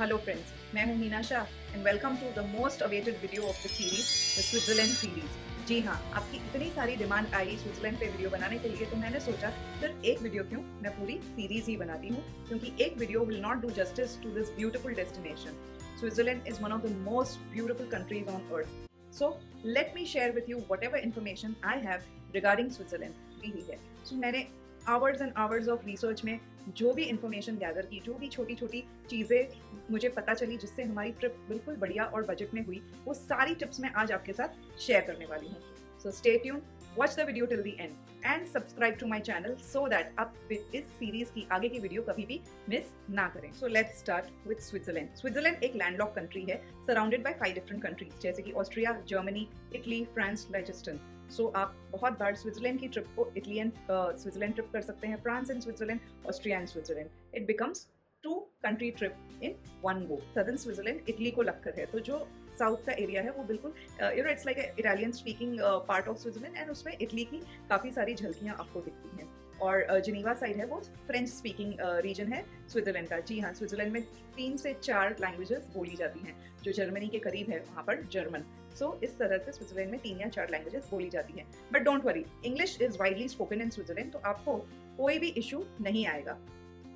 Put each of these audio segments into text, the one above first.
Hello friends, मैं हूं Meena Shah and welcome to the most awaited video of the series, the Switzerland series. जी हाँ, आपकी इतनी सारी डिमांड आई स्विट्जरलैंड पे वीडियो बनाने के लिए, तो मैंने सोचा सिर्फ एक वीडियो क्यों, मैं पूरी सीरीज ही बनाती हूँ, क्योंकि एक video will not do justice to this beautiful destination. Switzerland is one of the most beautiful countries on earth. So let me share with you whatever information I have regarding Switzerland. So मैंने hours and hours of research में जो भी information gather की, जो भी छोटी छोटी चीज़ें मुझे पता चली जिससे हमारी ट्रिप बिल्कुल बढ़िया और बजट में हुई, वो सारी टिप्स मैं आज आपके साथ शेयर करने वाली हूँ। So stay tuned, watch the video till the end and subscribe to my channel so that आप इस सीरीज की आगे की वीडियो कभी भी मिस ना करें। So let's start with Switzerland. Switzerland एक लैंडलॉक कंट्री है, surrounded by 5 different countries जैसे कि ऑस्ट्रिया, जर्मनी, इटली, फ्रांस, लाइचेस्टन। सो आप बहुत बार स्विट्जरलैंड की ट्रिप को इटली एंड स्विट्जरलैंड ट्रिप कर सकते हैं, France and Switzerland, Austria and Switzerland. It becomes 2 country trip in one go. Southern Switzerland Italy को लगकर है, तो जो साउथ का एरिया है वो बिल्कुल it's like Italian speaking part of Switzerland, and उसमें इटली की काफ़ी सारी झलकियाँ आपको दिखती हैं। और जिनीवा साइड है वो फ्रेंच स्पीकिंग रीजन है स्विट्जरलैंड का। जी हाँ, स्विट्जरलैंड में 3 से 4 लैंग्वेजेस बोली जाती हैं। जो जर्मनी के करीब है वहाँ पर जर्मन। सो इस तरह से स्विट्जरलैंड में 3 या 4 लैंग्वेजेस बोली जाती हैं। But don't worry, English is widely spoken in Switzerland, तो आपको कोई भी इशू नहीं आएगा।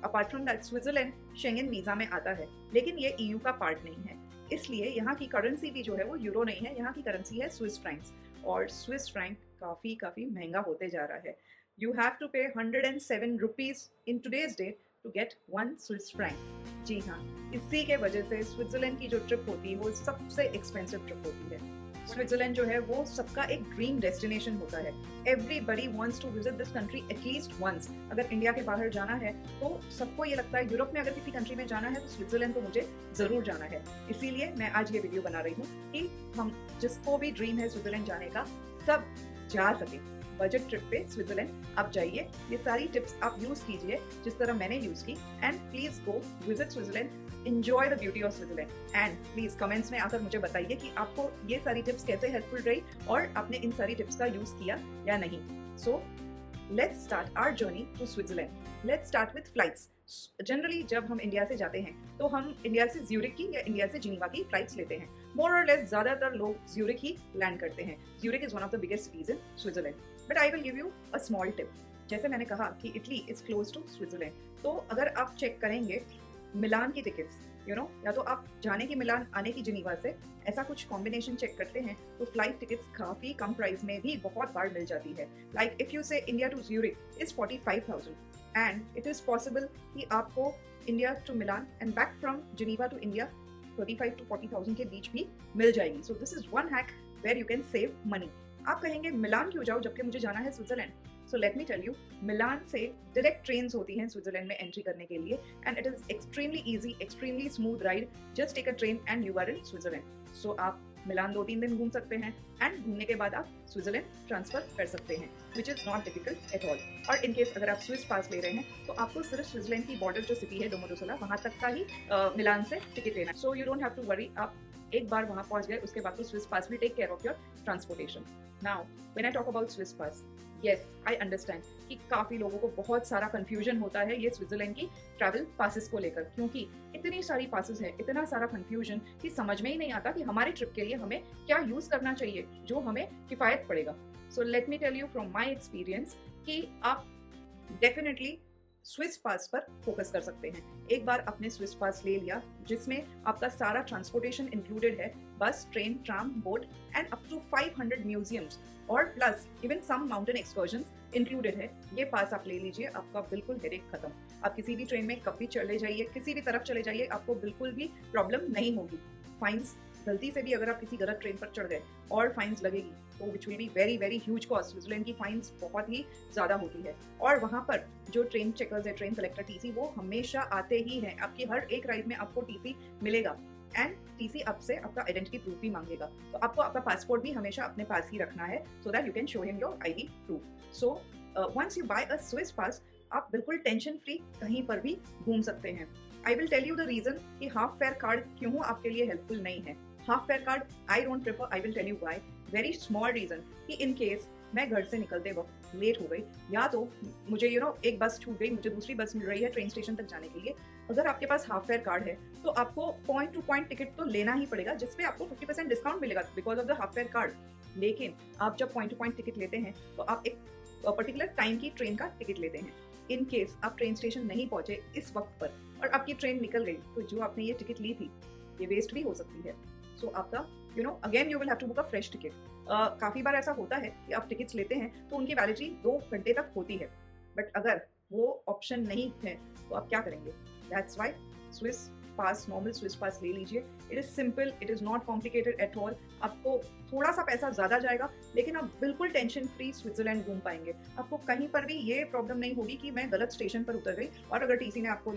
Apart from that, Switzerland Schengen visa में आता है, लेकिन ये ईयू का पार्ट नहीं है, इसलिए यहाँ की करेंसी भी जो है वो यूरो नहीं है, यहाँ की करेंसी है स्विस फ्रैंक्स। और स्विस फ्रैंक काफ़ी महंगा होते जा रहा है। You have to pay 107 rupees in today's date to get 1 Swiss franc. जी हाँ, इसी के वजह से स्विट्जरलैंड की जो ट्रिप होती है वो सबसे एक्सपेंसिव ट्रिप होती है। स्विट्जरलैंड जो है वो सबका एक ड्रीम डेस्टिनेशन होता है। Everybody wants to visit this country at least once. अगर इंडिया के बाहर जाना है तो सबको ये लगता है, यूरोप में अगर किसी कंट्री में जाना है तो स्विट्जरलैंड तो मुझे जरूर जाना है। इसीलिए मैं आज ये वीडियो बना रही हूँ कि हम जिसको भी ड्रीम है स्विट्जरलैंड जाने का, सब जा सके। बजट ट्रिप पे स्विट्जरलैंड आप जाइए, ये सारी टिप्स आप यूज कीजिए जिस तरह मैंने यूज की, and please go visit Switzerland, enjoy the beauty of Switzerland, and please comments में आकर मुझे बताइए कि आपको ये सारी टिप्स कैसे हेल्पफुल रही और आपने इन सारी टिप्स का यूज किया या नहीं। So let's start our journey to Switzerland. Let's start with flights. Generally जब हम इंडिया से जाते हैं तो हम इंडिया से ज्यूरिक की या इंडिया से जिनीवा की फ्लाइट्स लेते हैं। मोर और लेस ज्यादातर लोग ज्यूरिक ही लैंड करते हैं। Zurich is one of the biggest cities in Switzerland. But I will give you a small tip. जैसे मैंने कहा कि Italy is close to Switzerland, तो अगर आप चेक करेंगे मिलान की टिकट्स, या तो आप जाने की मिलान, आने की जिनीवा से, ऐसा कुछ कॉम्बिनेशन चेक करते हैं तो फ्लाइट टिकट्स काफ़ी कम प्राइस में भी बहुत बार मिल जाती है। Like if you say India to Zurich is 45,000 and it is possible कि आपको India to Milan and back from Geneva to India 35 to 40,000 के बीच भी मिल जाएगी। So this is one hack where you can save money. आप कहेंगे Milan क्यों जाओ जबकि मुझे जाना है Switzerland? So let me tell you, Milan से डायरेक्ट ट्रेन्स होती हैं स्विट्जरलैंड में एंट्री करने के लिए, and it is extremely easy, extremely smooth ride. Just take a train and you are in Switzerland. So आप मिलान 2-3 दिन घूम सकते हैं, एंड घूमने के बाद आप स्विट्जरलैंड ट्रांसफर कर सकते हैं, which is not difficult at all. और इन केस अगर आप स्विस पास ले रहे हैं तो आपको सिर्फ स्विट्जरलैंड की बॉर्डर जो सिटी है डोमोडोसोला, वहाँ तक का ही मिलान से टिकट लेना है। So you don't have to worry, आप एक बार वहाँ पहुँच गए उसके बाद तो स्विस पास भी take care of your transportation. Now when I talk about Swiss pass, yes I understand कि काफ़ी लोगों को बहुत सारा कन्फ्यूजन होता है ये स्विट्जरलैंड की ट्रैवल पासेस को लेकर, क्योंकि इतनी सारी पासेस है, इतना सारा कन्फ्यूजन कि समझ में ही नहीं आता कि हमारी ट्रिप के लिए हमें क्या यूज़ करना चाहिए जो हमें किफ़ायत पड़ेगा। So let me tell you from my experience कि आप डेफिनेटली स्विस पास पर फोकस कर सकते हैं। एक बार आपने स्विस पास ले लिया जिसमें आपका सारा ट्रांसपोर्टेशन इंक्लूडेड है, bus, train, tram, boat, and up to 500 museums और plus even some mountain excursions included है, ये पास आप ले लीजिए, आपका बिल्कुल हेडेक खत्म। आप किसी भी ट्रेन में कभी चले जाइए, किसी भी तरफ चले जाइए, आपको बिल्कुल भी प्रॉब्लम नहीं होगी। फाइन्स, गलती से भी अगर आप किसी गलत ट्रेन पर चढ़ गए और फाइन्स लगेगी तो which will be very very huge cost. Switzerland की फाइन्स बहुत ही ज़्यादा होती है, और वहाँ पर जो ट्रेन चेकर्स है, ट्रेन कलेक्टर, टीसी, वो हमेशा आते ही हैं। आपकी हर एक राइड में आपको टीसी मिलेगा, एंड टीसी आपसे आपका आइडेंटिटी प्रूफ भी मांगेगा, तो आपको आपका पासपोर्ट भी हमेशा अपने पास ही रखना है so that you can show him your ID proof. So once you buy a Swiss pass, आप बिल्कुल टेंशन फ्री कहीं पर भी घूम सकते हैं। I will tell you the reason कि हाफ फेयर कार्ड क्यों आपके लिए हेल्पफुल नहीं है। Half fare card I don't prefer, I will tell you why. Very small reason कि इन केस मैं घर से निकलते वक्त लेट हो गई, या तो मुझे एक बस छूट गई, मुझे दूसरी बस मिल रही है ट्रेन स्टेशन तक जाने के लिए, अगर आपके पास हाफ फेयर कार्ड है तो आपको पॉइंट टू पॉइंट टिकट तो लेना ही पड़ेगा, जिसपे आपको 50% डिस्काउंट मिलेगा because of the half fare card. लेकिन आप जब पॉइंट टू पॉइंट टिकट लेते हैं तो आप एक पर्टिकुलर टाइम की ट्रेन का टिकट लेते हैं। इन केस आप ट्रेन स्टेशन नहीं पहुंचे इस वक्त पर और आपकी ट्रेन निकल गई, तो जो आपने ये टिकट ली थी ये वेस्ट भी हो सकती है। सो आपका again you will have to book a fresh ticket. काफ़ी बार ऐसा होता है कि आप टिकट्स लेते हैं तो उनकी वैलिडिटी 2 घंटे तक होती है, बट अगर वो ऑप्शन नहीं है तो आप क्या करेंगे? That's why Swiss pass, normal Swiss pass ले लीजिए। It is simple, it is not complicated at all. आपको थोड़ा सा पैसा ज़्यादा जाएगा लेकिन आप बिल्कुल टेंशन फ्री स्विट्जरलैंड घूम पाएंगे। आपको कहीं पर भी ये प्रॉब्लम नहीं होगी कि मैं गलत स्टेशन पर उतर गई और अगर टीसी ने आपको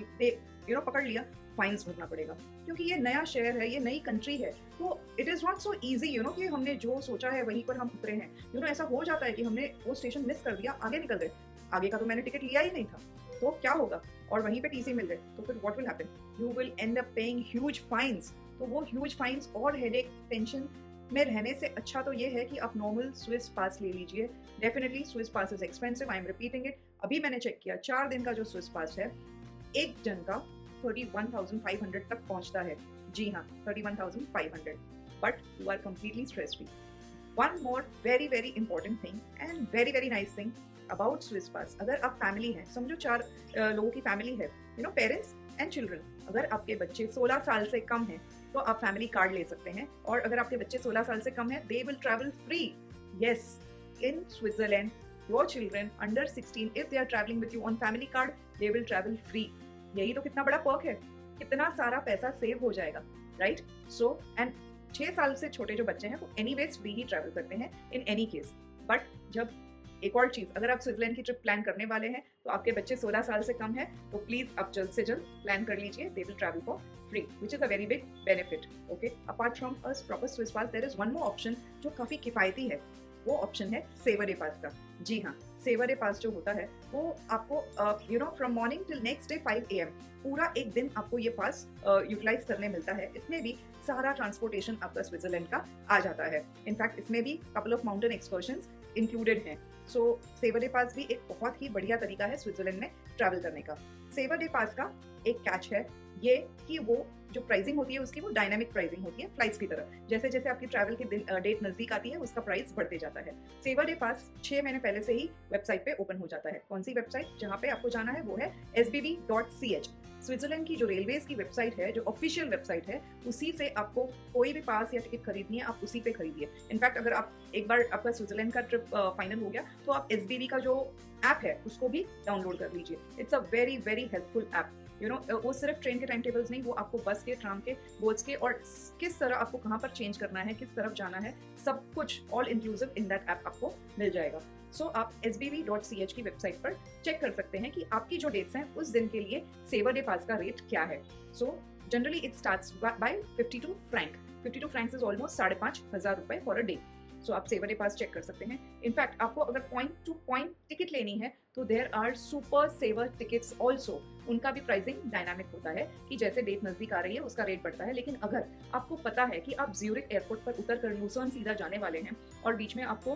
पकड़ लिया, फाइन्स भरना पड़ेगा, क्योंकि ये नया शहर है, ये नई कंट्री है। तो it is not so easy कि हमने जो सोचा है वहीं पर हम उतरे हैं। ऐसा हो जाता है कि हमने वो स्टेशन मिस कर दिया, आगे निकल गए, आगे का तो मैंने टिकट लिया ही नहीं था, तो क्या होगा? और वहीं पे टीसी मिल गए तो फिर what will happen? You will end up paying huge fines. तो वो ह्यूज फाइन्स और हेडेक टेंशन में रहने से अच्छा तो ये है कि आप नॉर्मल स्विस पास ले लीजिए। Definitely Swiss pass is expensive, I am repeating it. अभी मैंने चेक किया, 4 दिन का जो स्विस पास है एक जन का 31,500 तक पहुंचता है। जी हाँ, 31,500, but you are completely stress free. One more very very important thing and very very nice thing about Swiss pass, अगर आप फैमिली हैं, समझो 4 लोगों की फैमिली है, पेरेंट्स एंड चिल्ड्रन, अगर आपके बच्चे 16 साल से कम हैं तो आप फैमिली कार्ड ले सकते हैं। और अगर आपके बच्चे 16 साल से कम हैं, they will travel free. Yes, in Switzerland your children under 16 if they are travelling with you on family card, they will travel free. यही तो कितना बड़ा पर्क है, कितना सारा पैसा सेव हो जाएगा, राइट? सो एंड 6 साल से छोटे जो बच्चे हैं वो एनीवेज फ्री ही ट्रैवल करते हैं इन एनी केस। बट जब एक और चीज, अगर आप स्विट्जरलैंड की ट्रिप प्लान करने वाले हैं तो आपके बच्चे 16 साल से कम है, तो प्लीज आप जल्द से जल्द प्लान कर लीजिए। They will travel for free, which is a very big benefit. Okay, apart from a proper Swiss pass there is one more option जो काफी किफायती है। वो ऑप्शन है सेवर डे पास का। जी हाँ, सेवर डे पास जो होता है वो आपको from morning till next day 5 AM पूरा एक दिन आपको ये पास यूटिलाइज करने मिलता है। इसमें भी सारा ट्रांसपोर्टेशन आपका स्विट्जरलैंड का आ जाता है। इनफैक्ट इसमें भी कपल ऑफ माउंटेन एक्सकर्शंस इंक्लूडेड हैं। सो सेवर डे पास भी एक बहुत ही बढ़िया तरीका है स्विट्जरलैंड में ट्रैवल करने का। सेवर डे पास का एक कैच है ये कि वो जो प्राइसिंग होती है उसकी वो डायनामिक प्राइसिंग होती है, फ्लाइट्स की तरह। जैसे जैसे आपकी ट्रैवल की डेट नजदीक आती है उसका प्राइस बढ़ते जाता है। सेवर डे पास 6 महीने पहले से ही वेबसाइट पे ओपन हो जाता है। कौन सी वेबसाइट? जहाँ पे आपको जाना है वो है sbb.ch। स्विट्जरलैंड की जो रेलवेज की वेबसाइट है, जो ऑफिशियल वेबसाइट है, उसी से आपको कोई भी पास या टिकट खरीदनी है आप उसी पे खरीदिए। इनफैक्ट अगर आप एक बार आपका स्विट्जरलैंड का ट्रिप फाइनल हो गया तो आप SBB का जो ऐप है उसको भी डाउनलोड कर लीजिए। It's a very very helpful app. वो सिर्फ ट्रेन के टाइम टेबल्स नहीं, वो आपको बस के, ट्राम के, बोट्स के और किस तरह आपको कहाँ पर चेंज करना है, किस तरफ जाना है, सब कुछ all inclusive in that app आपको मिल जाएगा। सो आप sbb.ch की वेबसाइट पर चेक कर सकते हैं कि आपकी जो डेट्स हैं उस दिन के लिए सेवर डे पास का रेट क्या है। So generally it starts by 52 franc. 52 francs is almost 5,500 रुपए फॉर अ डे। सो आप सेवर डे पास चेक कर सकते हैं। इनफैक्ट आपको अगर पॉइंट टू पॉइंट टिकट लेनी है तो there are super saver tickets also. उनका भी प्राइसिंग डायनामिक होता है कि जैसे डेट नजदीक आ रही है उसका रेट बढ़ता है। लेकिन अगर आपको पता है कि आप ज्यूरिक एयरपोर्ट पर उतर कर लूसर्न सीधा जाने वाले हैं और बीच में आपको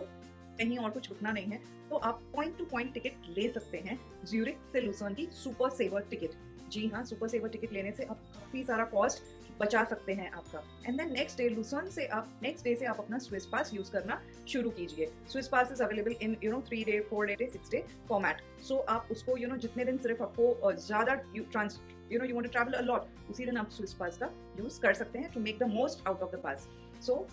कहीं और कुछ रुकना नहीं है, तो आप पॉइंट टू पॉइंट टिकट ले सकते हैं ज्यूरिक से लूसर्न की सुपर सेवर टिकट। जी हाँ, सुपर सेवर टिकट लेने से आप काफी सारा कॉस्ट बचा सकते हैं आपका। And then next day Lucerne से आप नेक्स्ट डे से आप अपना स्विस पास यूज करना शुरू कीजिए। Swiss pass is available in 3 day, 4 day, 6 day format. सो आप उसको जितने दिन सिर्फ आपको ज्यादा you want to travel a lot, उसी दिन आप स्विस पास का यूज कर सकते हैं to make the most out of the pass. So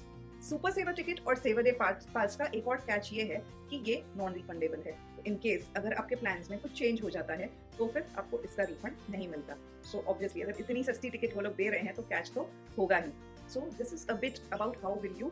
super saver ticket और सेवर डे पास का एक और कैच ये है कि ये नॉन रिफंडेबल है। इन केस अगर आपके प्लान्स में कुछ चेंज हो जाता है तो फिर आपको इसका रिफंड नहीं मिलता। सो ऑब्वियसली अगर इतनी सस्ती टिकट वो लोग दे रहे हैं तो कैच तो होगा ही। So this is a bit about how will you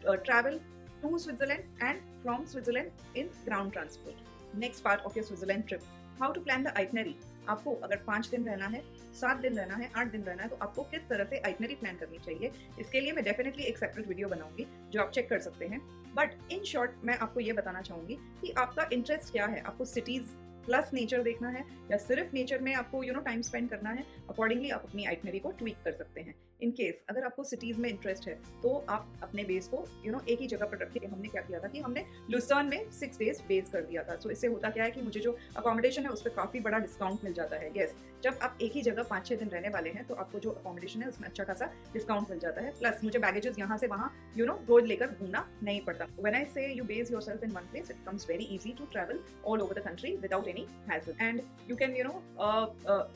travel to Switzerland and from Switzerland in ground transport. Next part of your Switzerland trip, how to plan the itinerary. आपको अगर 5 दिन रहना है, 7 दिन रहना है, 8 दिन रहना है, तो आपको किस तरह से आइटनरी प्लान करनी चाहिए, इसके लिए मैं डेफिनेटली एक सेपरेट वीडियो बनाऊंगी जो आप चेक कर सकते हैं। बट इन शॉर्ट मैं आपको ये बताना चाहूंगी कि आपका इंटरेस्ट क्या है। आपको सिटीज प्लस नेचर देखना है या सिर्फ नेचर में आपको टाइम स्पेंड करना है। अकॉर्डिंगली आप अपनी आइटनरी को ट्वीक कर सकते हैं। इन केस अगर आपको सिटीज में इंटरेस्ट है तो आप अपने बेस को एक ही जगह पर रखिए। हमने क्या किया था कि हमने लुसर्न में 6 डेज बेस कर दिया था। सो इससे होता क्या है कि मुझे जो अकोमोडेशन है उस पर काफी बड़ा डिस्काउंट मिल जाता है। यस, जब आप एक ही जगह 5-6 दिन रहने वाले हैं तो आपको जो अकोमोडेशन है उसमें अच्छा खासा डिस्काउंट मिल जाता है। प्लस मुझे बैगेजेस यहाँ से वहाँ रोज लेकर घूमना नहीं पड़ता। When I say you base yourself in one place, it comes very easy to travel all over the country without any hassle, and you can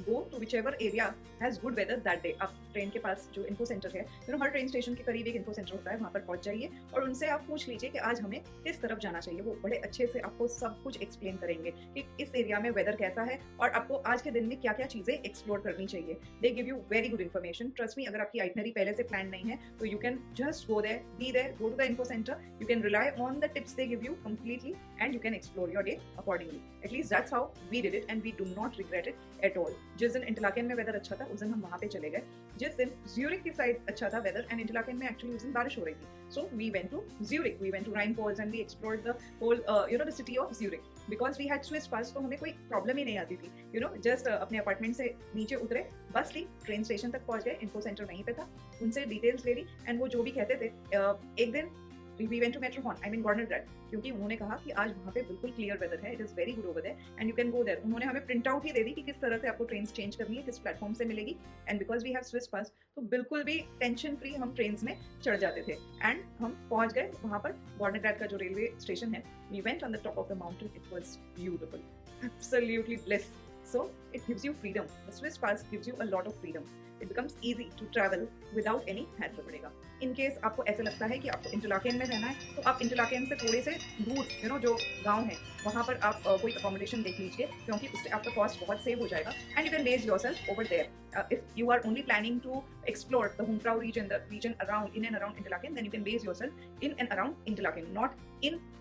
go to whichever area has good weather that day. आप train के पास जो info centre है, हर train station के करीब एक info centre होता है, वहाँ पर पहुंच जाइए और उनसे आप पूछ लीजिए कि आज हमें किस तरफ जाना चाहिए। वो बड़े अच्छे से आपको सब कुछ एक्सप्लेन करेंगे कि इस एरिया में वेदर कैसा है और आपको आज के दिन में क्या क्या चीजें एक्सप्लोर करनी चाहिए। They give you very good information. Trust me, अगर आपकी आइटनरी पहले से प्लान नहीं है तो you can just go there, be there, go to the info centre, you can rely on the tips they give you completely and you can explore your day accordingly. At least that's how we did it and we do not regret it at all. जिस दिन Interlaken में weather अच्छा था उस दिन हम वहाँ पे चले गए। जिस दिन ज्यूरिक की साइड अच्छा था वेदर एंड इंटरलाकेन में एक्चुअली उस दिन बारिश हो रही थी। So we went to Zurich, we went to Rhine Falls and we explored the whole the city of Zurich because we had Swiss pass, तो हमें कोई प्रॉब्लम ही नहीं आती थी। जस्ट अपने अपार्टमेंट से नीचे उतरे, बस ली, ट्रेन स्टेशन तक पहुंच गए, इन्फो सेंटर वहीं पे था, उनसे डिटेल्स ले ली एंड वो जो भी कहते थे। एक दिन we went to Matterhorn, I mean Gornergrat, क्योंकि उन्होंने कहा कि आज वहाँ पे बिल्कुल क्लियर वेदर है, it is very good over there and you can go there. उन्होंने हमें प्रिंट आउट ही दे दी कि किस तरह से आपको ट्रेन चेंज करनी है, किस प्लेटफॉर्म से मिलेगी, and because we have Swiss pass तो बिल्कुल भी टेंशन फ्री हम ट्रेन में चढ़ जाते थे एंड हम पहुंच गए वहाँ पर। गॉर्नेग्रैट का जो रेलवे स्टेशन है, we went on the top of the mountain, it was beautiful, absolutely bliss. So it gives you freedom. The Swiss pass gives you a lot of freedom. It becomes easy to travel without any hassle पड़ेगा। In case आपको ऐसे लगता है कि आपको Interlaken में रहना है तो आप इंटरलाकेन से थोड़े से दूर जो गांव है वहाँ पर आप कोई अकोमोडेशन देख लीजिए, क्योंकि उससे आपका कॉस्ट बहुत सेव हो जाएगा and you can base yourself over there. If you are only planning to explore the Jungfrau region, the region around in and around Interlaken, then you can base yourself in and around Interlaken, not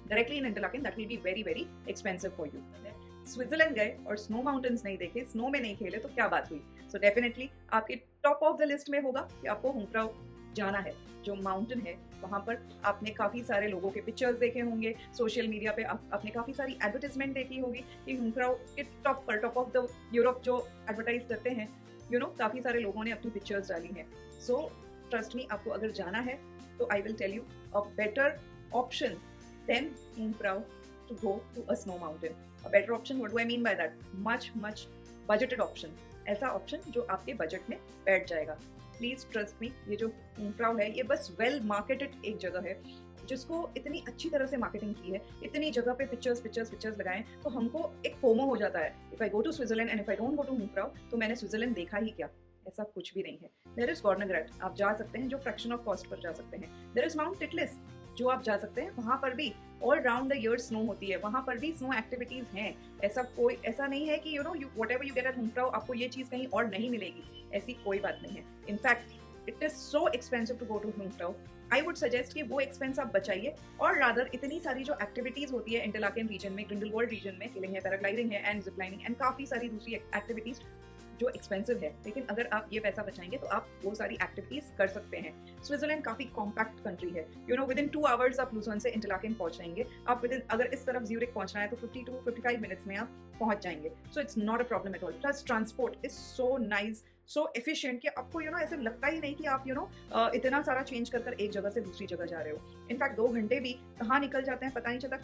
directly in Interlaken. That will be very very expensive for you. Switzerland गए और snow mountains नहीं देखे, snow में नहीं खेले तो क्या बात हुई। सो डेफिनेटली आपके टॉप ऑफ द लिस्ट में होगा कि आपको हुंफ्राउ जाना है। जो माउंटेन है वहाँ पर आपने काफ़ी सारे लोगों के पिक्चर्स देखे होंगे, सोशल मीडिया पे आपने काफ़ी सारी एडवर्टाइजमेंट देखी होगी कि हुंफ्राउ के टॉप ऑफ द यूरोप जो एडवर्टाइज करते हैं, काफ़ी सारे लोगों ने अपनी पिक्चर्स डाली हैं। सो ट्रस्ट मी, आपको अगर जाना है तो I will tell you a better option then Jungfrau to go to a snow mountain. A better option, what do I mean by that? Much budgeted option. ऐसा option जो आपके budget में बैठ जाएगा। प्लीज ट्रस्ट मी, ये जो हुंफ्राउ है ये बस वेल मार्केटेड एक जगह है जिसको इतनी अच्छी तरह से मार्केटिंग की है, इतनी जगह पे पिक्चर्स लगाए, तो हमको एक फोमो हो जाता है। If I go to Switzerland and if I don't go to Jungfrau तो मैंने स्विट्जरलैंड देखा ही क्या? ऐसा कुछ भी नहीं है। देयर इज गॉर्नेग्रैट, आप जा सकते हैं, जो फ्रैक्शन ऑफ कॉस्ट पर जा सकते हैं। देयर इज माउंट टिटलिस, जो आप जा सकते हैं, वहाँ पर भी all round the year snow होती है, वहाँ पर भी स्नो एक्टिविटीज हैं। ऐसा नहीं है कि व्हाटएवर यू गेट एट हुंफ्राउ आपको ये चीज़ कहीं और नहीं मिलेगी, ऐसी कोई बात नहीं है। In fact it is so expensive to go to Jungfrau. I would suggest कि वो एक्सपेंस आप बचाइए और रादर इतनी सारी जो एक्टिविटीज होती है इंटरलाकेन रीजन में, ग्रिंडलवाल्ड रीजन में, किलिंग है, पैराग्लाइडिंग है एंड जिपलाइनिंग एंड काफ़ी सारी दूसरी एक्टिविटीज जो एक्सपेंसिव है, लेकिन अगर आप ये पैसा बचाएंगे तो आप वो सारी एक्टिविटीज कर सकते हैं। स्विट्जरलैंड काफी कॉम्पैक्ट कंट्री है, विद इन 2 आवर्स आप लुजर्न से इंटरलाकेन पहुंच जाएंगे। आप अगर इस तरफ ज्यूरिक पहुंचना है तो 50 to 55 मिनट्स में आप पहुंच जाएंगे। So it's not a problem at all. Plus transport is so nice, so efficient कि आपको ऐसे लगता ही नहीं कि आप इतना सारा चेंज कर एक जगह से दूसरी जगह जा रहे हो। इनफैक्ट 2 घंटे भी कहाँ निकल जाते हैं पता नहीं चलता।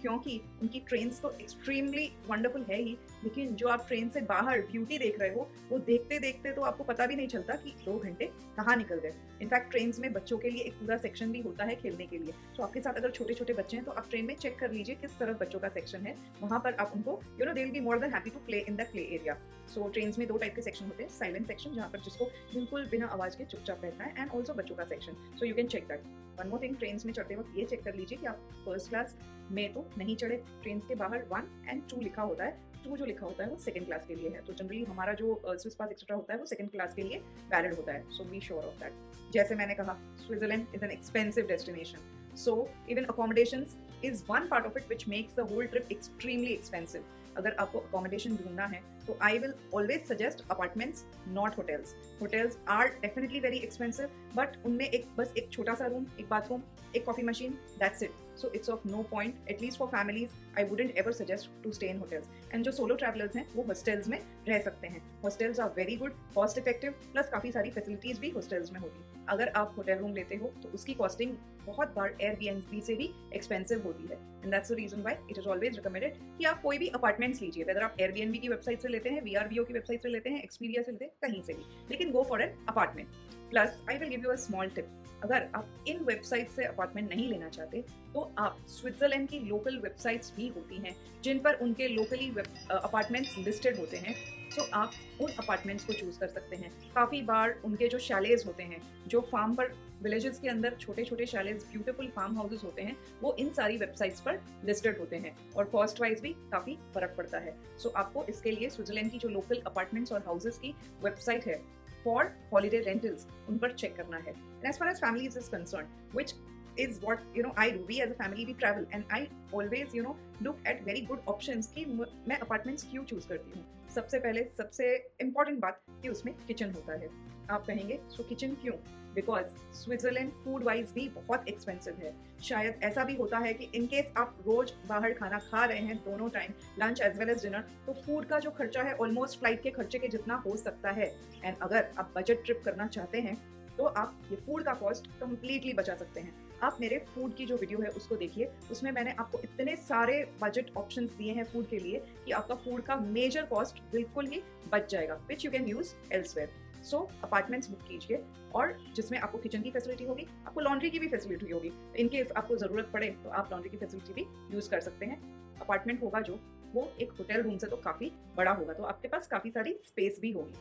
क्योंकि उनकी ट्रेन्स तो एक्सट्रीमली वंडरफुल है ही, लेकिन जो आप ट्रेन से बाहर ब्यूटी देख रहे हो वो देखते देखते तो आपको पता भी नहीं चलता कि 2 घंटे कहाँ निकल गए। इनफैक्ट ट्रेन्स में बच्चों के लिए एक पूरा सेक्शन भी होता है खेलने के लिए। तो आपके साथ अगर छोटे छोटे बच्चे हैं तो आप ट्रेन में चेक कर लीजिए किस तरफ बच्चों का सेक्शन है, वहाँ पर आप उनको they will be more than happy to play in the play area. So trains में 2 टाइप के सेक्शन होते हैं, साइलेंट सेक्शन जहाँ पर जिसको बिल्कुल बिना आवाज के चुपचाप बैठना है, एंड ऑल्सो बच्चों का सेक्शन। So you can check that. One more thing, trains में चढ़ते वक्त ये चेक कर लीजिए कि आप फर्स्ट क्लास में तो नहीं चढ़े। ट्रेन के बाहर 1 and 2 लिखा होता है, 2 जो लिखा होता है वो सेकंड क्लास के लिए है। तो जनरली हमारा जो स्विस पास एक्स्ट्रा होता है वो सेकंड क्लास के लिए वैलिड होता है। So be sure of that. जैसे मैंने कहा, Switzerland is an expensive destination, so even accommodations is one part of it which makes the whole trip extremely expensive. अगर आपको अकोमोडेशन ढूंढना है तो I will always suggest apartments, not hotels. Hotels are definitely very expensive, but उनमें बस एक छोटा सा रूम, एक बाथरूम, एक coffee machine, that's it. So it's of no point, at least for families, I wouldn't ever suggest to stay in hotels. And जो solo travelers हैं वो hostels में रह सकते हैं. Hostels are very good, cost effective, plus काफ़ी सारी facilities भी hostels में होती. अगर आप hotel room लेते हो तो उसकी costing बहुत बार Airbnb से भी expensive होती है. And that's the reason why it is always recommended कि आप कोई भी apartments लीजिए, whether आप Airbnb की website से लेते हैं, VRBO की website से लेते हैं, Expedia से लेते हैं, कहीं से भी, लेकिन go for an apartment. Plus, I will give you a small tip. अगर आप इन वेबसाइट से अपार्टमेंट नहीं लेना चाहते तो आप स्विट्जरलैंड की लोकल वेबसाइट्स भी होती हैं जिन पर उनके लोकली अपार्टमेंट्स लिस्टेड होते हैं. सो आप उन अपार्टमेंट्स को चूज कर सकते हैं. काफ़ी बार उनके जो शैलेज होते हैं, जो फार्म पर विलेजेस के अंदर छोटे छोटे शैलेज, ब्यूटीफुल फार्म हाउसेस होते हैं, वो इन सारी वेबसाइट्स पर लिस्टेड होते हैं और कॉस्ट वाइज भी काफ़ी फर्क पड़ता है. सो आपको इसके लिए स्विट्जरलैंड की जो लोकल अपार्टमेंट्स और हाउसेस की वेबसाइट है for holiday rentals, उन पर चेक करना है. And as far as families is concerned, which is what I do, we as a family we travel and I always look at very good options कि मैं apartments क्यों choose करती हूँ. सबसे पहले सबसे important बात कि उसमें किचन होता है. आप कहेंगे सो किचन क्यों? बिकॉज स्विट्जरलैंड फूड वाइज भी बहुत एक्सपेंसिव है. शायद ऐसा भी होता है कि इन केस आप रोज बाहर खाना खा रहे हैं दोनों time, lunch as well as dinner, तो फूड का जो खर्चा है ऑलमोस्ट फ्लाइट के खर्चे के जितना हो सकता है. एंड अगर आप बजट ट्रिप करना चाहते हैं तो आप ये फूड का कॉस्ट कंप्लीटली बचा सकते हैं. आप मेरे फूड की जो वीडियो है उसको देखिए, उसमें मैंने आपको इतने सारे बजट ऑप्शंस दिए हैं फूड के लिए कि आपका फूड का मेजर कॉस्ट बिल्कुल ही बच जाएगा, which you can use elsewhere. So apartments book कीजिए और जिसमें आपको किचन की फैसिलिटी होगी, आपको लॉन्ड्री की भी फैसिलिटी होगी. इन केस आपको ज़रूरत पड़े तो आप लॉन्ड्री की फैसिलिटी भी यूज़ कर सकते हैं. अपार्टमेंट होगा जो वो एक होटल रूम से तो काफ़ी बड़ा होगा, तो आपके पास काफ़ी सारी स्पेस भी होगी.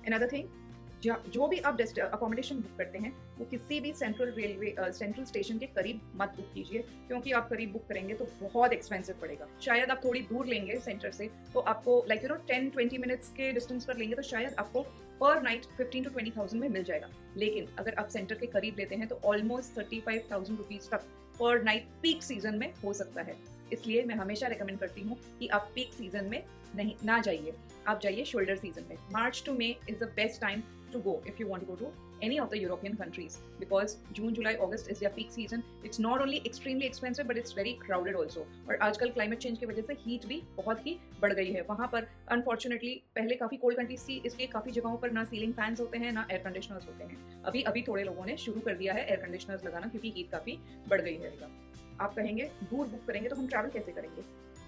अनदर थिंग, जो भी आप अकोमोडेशन बुक करते हैं वो किसी भी सेंट्रल स्टेशन के करीब मत बुक कीजिए, क्योंकि आप करीब बुक करेंगे तो बहुत एक्सपेंसिव पड़ेगा. शायद आप थोड़ी दूर लेंगे सेंटर से तो आपको 10-20 मिनट्स के डिस्टेंस पर लेंगे तो शायद आपको पर नाइट 15 to 20,000 में मिल जाएगा. लेकिन अगर आप सेंटर के करीब लेते हैं तो ऑलमोस्ट 35,000 रुपीज तक पर नाइट पीक सीजन में हो सकता है. इसलिए मैं हमेशा रिकमेंड करती हूँ कि आप पीक सीजन में ना जाइए, आप जाइए शोल्डर सीजन में. March two may is the best time to go if you want to go to any of the European countries, because June, July, August is their peak season. It's not only extremely expensive but it's very crowded also. और आजकल climate change की वजह से heat भी बहुत ही बढ़ गई है वहाँ पर. अनफॉर्चुनेटली पहले काफ़ी कोल्ड कंट्रीज थी, इसलिए काफ़ी जगहों पर ना सीलिंग फैंस होते हैं ना एयर कंडीशनर्स होते हैं. अभी थोड़े लोगों ने शुरू कर दिया है एयर कंडीशनर्स लगाना, क्योंकि हीट काफ़ी बढ़ गई है. आप कहेंगे दूर बुक करेंगे तो हम ट्रैवल कैसे करेंगे?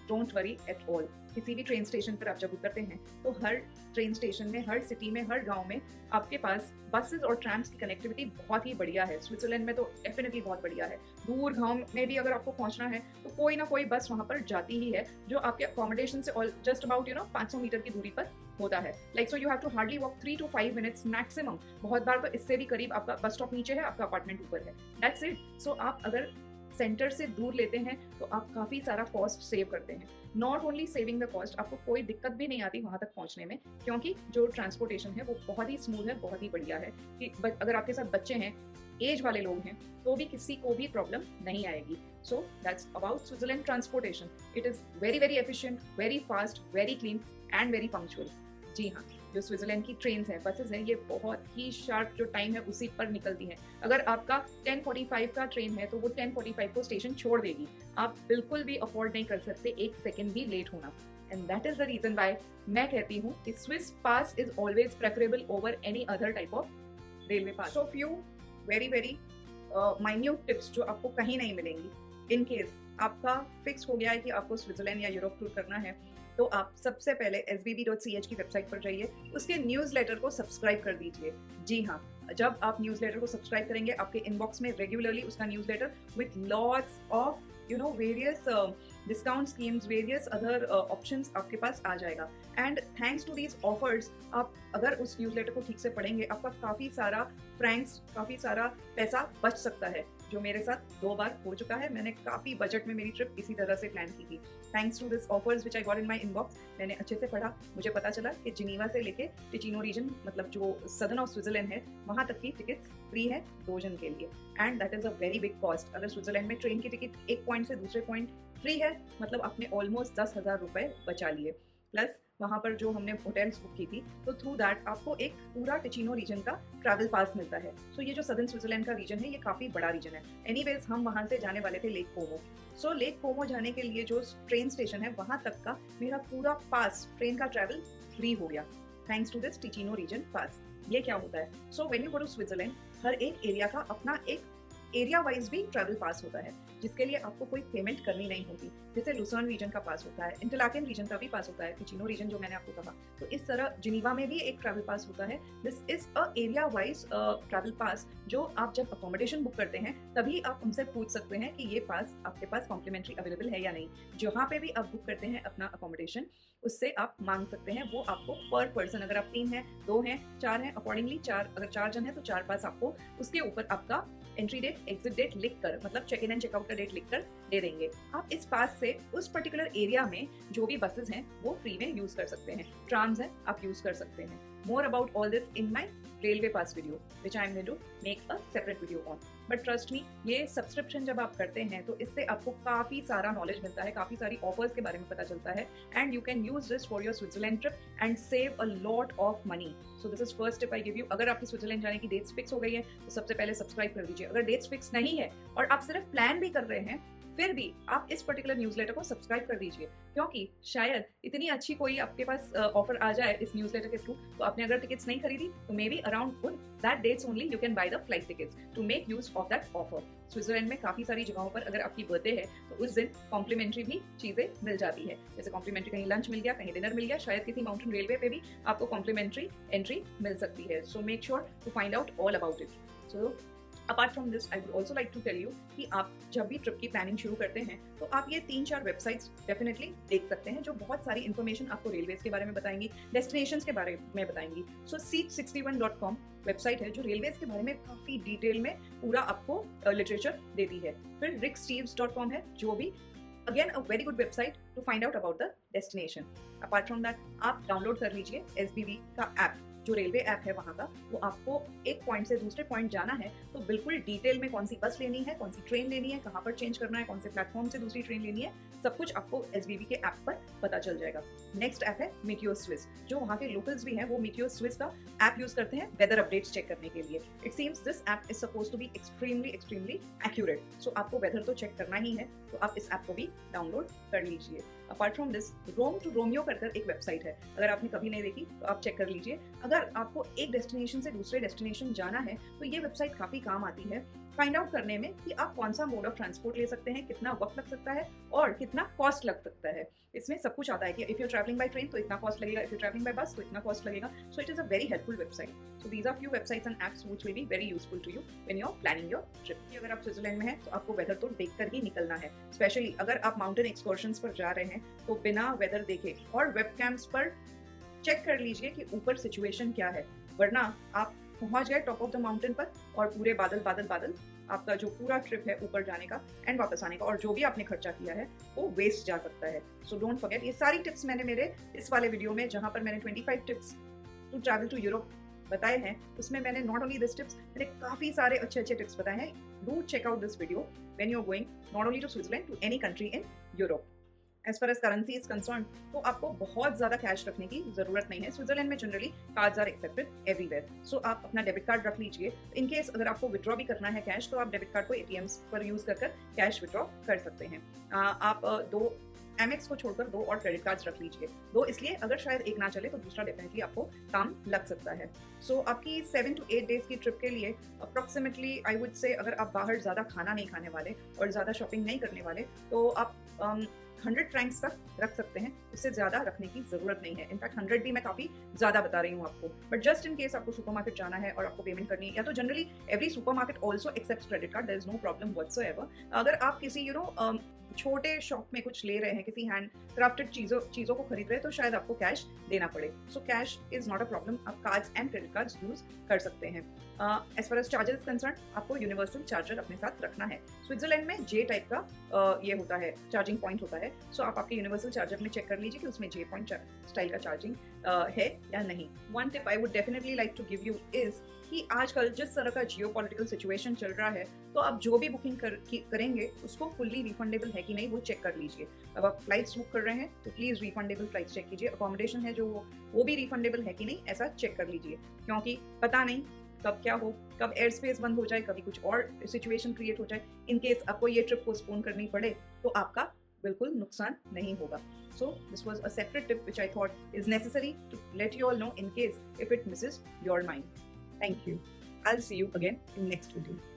Don't worry at all. किसी भी ट्रेन स्टेशन पर आप जब उतरते हैं तो हर ट्रेन स्टेशन में, हर सिटी में, हर गांव में आपके पास बसेस और ट्रैम्स की कनेक्टिविटी बहुत ही बढ़िया है. स्विट्जरलैंड में तो डेफिनेटली बहुत बढ़िया है. दूर गांव में भी अगर आपको पहुंचना है तो कोई ना कोई बस वहां पर जाती ही है, जो आपके अकोमोडेशन से जस्ट अबाउट 500 मीटर की दूरी पर होता है. Like so you have to hardly walk 3 to 5 minutes maximum. बहुत बार तो इससे भी करीब आपका बस स्टॉप नीचे है, आपका अपार्टमेंट ऊपर है. That's it. सो आप अगर सेंटर से दूर लेते हैं तो आप काफ़ी सारा कॉस्ट सेव करते हैं. Not only saving the cost, आपको कोई दिक्कत भी नहीं आती वहाँ तक पहुँचने में, क्योंकि जो ट्रांसपोर्टेशन है वो बहुत ही स्मूथ है, बहुत ही बढ़िया है. कि अगर आपके साथ बच्चे हैं, एज वाले लोग हैं, तो भी किसी को भी प्रॉब्लम नहीं आएगी. So that's about Switzerland transportation. It is very very efficient, very fast, very clean and very punctual. जी हाँ, जो स्विट्जरलैंड की ट्रेन्स हैं, बसेस हैं, ये बहुत ही शार्प जो टाइम है उसी पर निकलती हैं. अगर आपका 10:45 का ट्रेन है तो वो 10:45 को स्टेशन छोड़ देगी. आप बिल्कुल भी अफोर्ड नहीं कर सकते एक सेकेंड भी लेट होना. And that is the reason why मैं कहती हूँ कि Swiss pass is always preferable over any other type of railway pass. So few very very minute tips जो आपको कहीं नहीं मिलेंगी. इन केस आपका फिक्स हो गया है कि आपको स्विट्जरलैंड या यूरोप टूर करना है तो आप सबसे पहले sbb.ch की वेबसाइट पर जाइए, उसके न्यूज़लेटर को सब्सक्राइब कर दीजिए. जी हाँ, जब आप न्यूज़लेटर को सब्सक्राइब करेंगे आपके इनबॉक्स में रेगुलरली उसका newsletter with lots of various discount schemes, various other options आपके पास आ जाएगा. And thanks to these offers, आप अगर उस न्यूज़लेटर को ठीक से पढ़ेंगे आपका काफ़ी सारा फ्रैंक्स, काफ़ी सारा पैसा बच सकता है, जो मेरे साथ 2 बार हो चुका है. मैंने काफ़ी बजट में मेरी ट्रिप इसी तरह से प्लान की थी. Thanks to this offers which I got in my inbox. मैंने अच्छे से पढ़ा, मुझे पता चला कि जिनीवा से लेके टिचिनो रीजन, मतलब जो सदर्न ऑफ स्विट्जरलैंड है, वहाँ तक की टिकट्स फ्री है 2 जन के लिए. And that is a very big cost. अगर स्विट्जरलैंड में ट्रेन की टिकट एक पॉइंट से दूसरे पॉइंट फ्री है, मतलब आपने ऑलमोस्ट 10,000 रुपये बचा लिए. प्लस वहाँ पर जो हमने होटल्स बुक की थी, तो थ्रू दैट आपको एक पूरा टिचिनो रीजन का ट्रैवल पास मिलता है। सो ये जो सदर्न स्विट्जरलैंड का रीजन है, ये काफ़ी बड़ा रीजन है। एनीवेज हम वहाँ से जाने वाले थे लेक कोमो। सो लेक कोमो जाने के लिए जो ट्रेन स्टेशन है, वहाँ तक का मेरा पूरा पास, ट्रेन का ट्रैवल फ्री हो गया thanks to this Ticino region pass. ये क्या होता है? So when you go to Switzerland, हर एक एरिया का अपना एक एरिया वाइज भी ट्रैवल पास होता है, जिसके लिए आपको कोई पेमेंट करनी नहीं होती। जैसे लुसर्न रीजन का पास होता है, इंटरलाकेन रीजन का भी पास होता है, टिचिनो रीजन जो मैंने आपको कहा, तो इस तरह जिनीवा में भी एक ट्रैवल पास होता है। This is a area wise travel pass, जो आप जब अकोमोडेशन बुक करते हैं तभी आप उनसे पूछ सकते हैं कि ये पास आपके पास कॉम्प्लीमेंट्री अवेलेबल है या नहीं। जहाँ पे भी आप बुक करते हैं अपना अकोमोडेशन, उससे आप मांग सकते हैं, वो आपको पर पर्सन, अगर आप 3 हैं, 2 हैं, 4 हैं, अकॉर्डिंगली 4, अगर 4 जन है तो 4 पास आपको उसके ऊपर आपका एंट्री डेट, एग्जिट डेट लिख कर, मतलब चेक इन एंड चेकआउट का डेट लिख कर दे देंगे। आप इस पास से उस पर्टिकुलर एरिया में जो भी बसेस हैं वो फ्री में यूज कर सकते हैं, ट्राम्स हैं आप यूज कर सकते हैं। More about all this in my railway pass video, which I am going to make a separate video on. But trust me, ये सब्सक्रिप्शन जब आप करते हैं तो इससे आपको काफ़ी सारा नॉलेज मिलता है, काफ़ी सारी ऑफर्स के बारे में पता चलता है, and you can use this for your Switzerland trip and save a lot of money. So this is first tip I give you. अगर आपकी स्विट्जरलैंड जाने की डेट्स फिक्स हो गई है तो सबसे पहले सब्सक्राइब कर दीजिए। अगर डेट्स फिक्स नहीं है और आप सिर्फ प्लान भी कर रहे हैं, फिर भी आप इस पर्टिकुलर न्यूज़लेटर को सब्सक्राइब कर दीजिए, क्योंकि शायद इतनी अच्छी कोई आपके पास ऑफर आ जाए इस न्यूज़लेटर के थ्रू। तो आपने अगर टिकट्स नहीं खरीदी तो maybe around that dates only you can buy the flight tickets to make use of that offer. Switzerland में काफ़ी सारी जगहों पर अगर आपकी बर्थडे है तो उस दिन कॉम्प्लीमेंट्री भी चीज़ें मिल जाती है। जैसे कॉम्प्लीमेंट्री कहीं लंच मिल गया, कहीं डिनर मिल गया, शायद किसी माउंटेन रेलवे पे भी आपको कॉम्प्लीमेंट्री एंट्री मिल सकती है। So make sure to find out all about it. So apart from this, I would also like to tell you कि आप जब भी ट्रिप की प्लानिंग शुरू करते हैं तो आप ये 3-4 वेबसाइट्स डेफिनेटली देख सकते हैं, जो बहुत सारी इन्फॉर्मेशन आपको रेलवेज के बारे में बताएंगी, डेस्टिनेशंस के बारे में बताएंगी। सो seat61.com वेबसाइट है जो रेलवेज के बारे में काफ़ी डिटेल में पूरा आपको लिटरेचर देती है। फिर ricksteves.com है, जो भी again a very good website to find out about the destination. Apart from that, आप डाउनलोड कर लीजिए SBB का ऐप, जो रेलवे ऐप है वहाँ का। वो आपको एक पॉइंट से दूसरे पॉइंट जाना है तो बिल्कुल डिटेल में कौन सी बस लेनी है, कौन सी ट्रेन लेनी है, कहाँ पर चेंज करना है, कौन से प्लेटफॉर्म से दूसरी ट्रेन लेनी है, सब कुछ आपको SBB के ऐप पर पता चल जाएगा। नेक्स्ट ऐप है मीटियो स्विस, जो वहाँ के लोकल्स भी हैं वो मीटियो स्विस का ऐप यूज करते हैं वेदर अपडेट्स चेक करने के लिए। It seems this app is suppose to be extremely accurate. So आपको वेदर तो चेक करना ही है, तो आप इस ऐप को भी डाउनलोड कर लीजिए। Apart from this, Rome to Romeo कर एक वेबसाइट है, अगर आपने कभी नहीं देखी तो आप चेक कर लीजिए। अगर आपको एक डेस्टिनेशन से दूसरे डेस्टिनेशन जाना है तो ये वेबसाइट काफ़ी काम आती है फाइंड आउट करने में कि आप कौन सा मोड ऑफ ट्रांसपोर्ट ले सकते हैं, कितना वक्त लग सकता है और कितना कॉस्ट लग सकता है। इसमें सब कुछ आता है कि if you travelling by train तो इतना कॉस्ट लगेगा, इफ यू ट्रैवलिंग बाय बस तो इतना कॉस्ट लगेगा। So it is a very helpful website. So these are few websites and apps which will be very useful to you when you are planning your trip. अगर आप Switzerland में हैं तो आपको वेदर तो देख कर ही निकलना है, स्पेशली अगर आप माउंटेन एक्सकर्शंस पर जा रहे हैं तो बिना वेदर देखे और वेबकैम्स पर चेक कर लीजिए कि ऊपर सिचुएशन क्या है, वरना आप पहुंच गए टॉप ऑफ द माउंटेन पर और पूरे बादल बादल बादल, आपका जो पूरा ट्रिप है ऊपर जाने का एंड वापस आने का और जो भी आपने खर्चा किया है वो वेस्ट जा सकता है। सो डोंट फॉरगेट, ये सारी टिप्स मैंने मेरे इस वाले वीडियो में, जहां पर मैंने 25 tips to travel to Europe बताए हैं, उसमें मैंने नॉट ओनली दिस टिप्स, मैंने काफ़ी सारे अच्छे अच्छे टिप्स बताए हैं। Do check out this video when you are going not only to Switzerland, to any country in Europe. As far as currency is concerned, तो आपको बहुत ज़्यादा कैश रखने की ज़रूरत नहीं है। स्विट्जरलैंड में generally cards are accepted everywhere. So आप अपना डेबिट कार्ड रख लीजिए। इन केस अगर आपको विड्रॉ भी करना है कैश, तो आप डेबिट कार्ड को ATMs पर यूज़ कर कैश विड्रॉ कर सकते हैं। आप 2 Amex को छोड़कर 2 और क्रेडिट कार्ड्स रख लीजिए। 2 इसलिए, अगर शायद एक ना चले तो दूसरा डेफिनेटली आपको काम लग सकता है। सो आपकी 7 to 8 डेज की ट्रिप के लिए अप्रॉक्सीमेटली आई वुड से, अगर आप बाहर ज़्यादा खाना नहीं खाने वाले और ज़्यादा शॉपिंग नहीं करने वाले, तो आप 100 फ्रैंक्स तक रख सकते हैं। उससे ज़्यादा रखने की ज़रूरत नहीं है। इनफैक्ट 100 भी मैं काफ़ी ज़्यादा बता रही हूँ आपको। बट जस्ट इन केस आपको सुपरमार्केट जाना है और आपको पेमेंट करनी है, या तो generally every supermarket also accepts credit card, there is no problem whatsoever. अगर आप किसी छोटे शॉप में कुछ ले रहे हैं, किसी हैंड क्राफ्टेड चीज़ों को खरीद रहे हैं, तो शायद आपको कैश देना पड़े। So cash is not a problem, आप cards and credit cards use कर सकते हैं। As far as charger is concern, आपको यूनिवर्सल चार्जर अपने साथ रखना है। स्विट्जरलैंड में जे टाइप का ये होता है, चार्जिंग पॉइंट होता है। सो आप आपके यूनिवर्सल चार्जर में चेक कर लीजिए कि उसमें जे पॉइंट स्टाइल का चार्जिंग है या नहीं। One tip I would definitely like to give you is कि आजकल जिस तरह का जियो पॉलिटिकल सिचुएशन चल रहा है, तो आप जो भी बुकिंग करेंगे उसको फुल्ली रिफंडेबल है कि नहीं वो चेक कर लीजिए। अब आप फ्लाइट्स बुक कर रहे हैं तो प्लीज़ रिफंडेबल फ्लाइट्स चेक कीजिए। अकोमोडेशन है जो वो भी रिफंडेबल है कि नहीं, ऐसा चेक कर लीजिए, क्योंकि पता नहीं कब क्या हो, कब एयर स्पेस बंद हो जाए, कभी कुछ और सिचुएशन क्रिएट हो जाए। इन केस आपको ये ट्रिप पोस्टपोन करनी पड़े तो आपका बिल्कुल नुकसान नहीं होगा। So this was a separate tip which I thought is necessary to let you all know in case if it misses your mind. Thank you. I'll see you again in next video.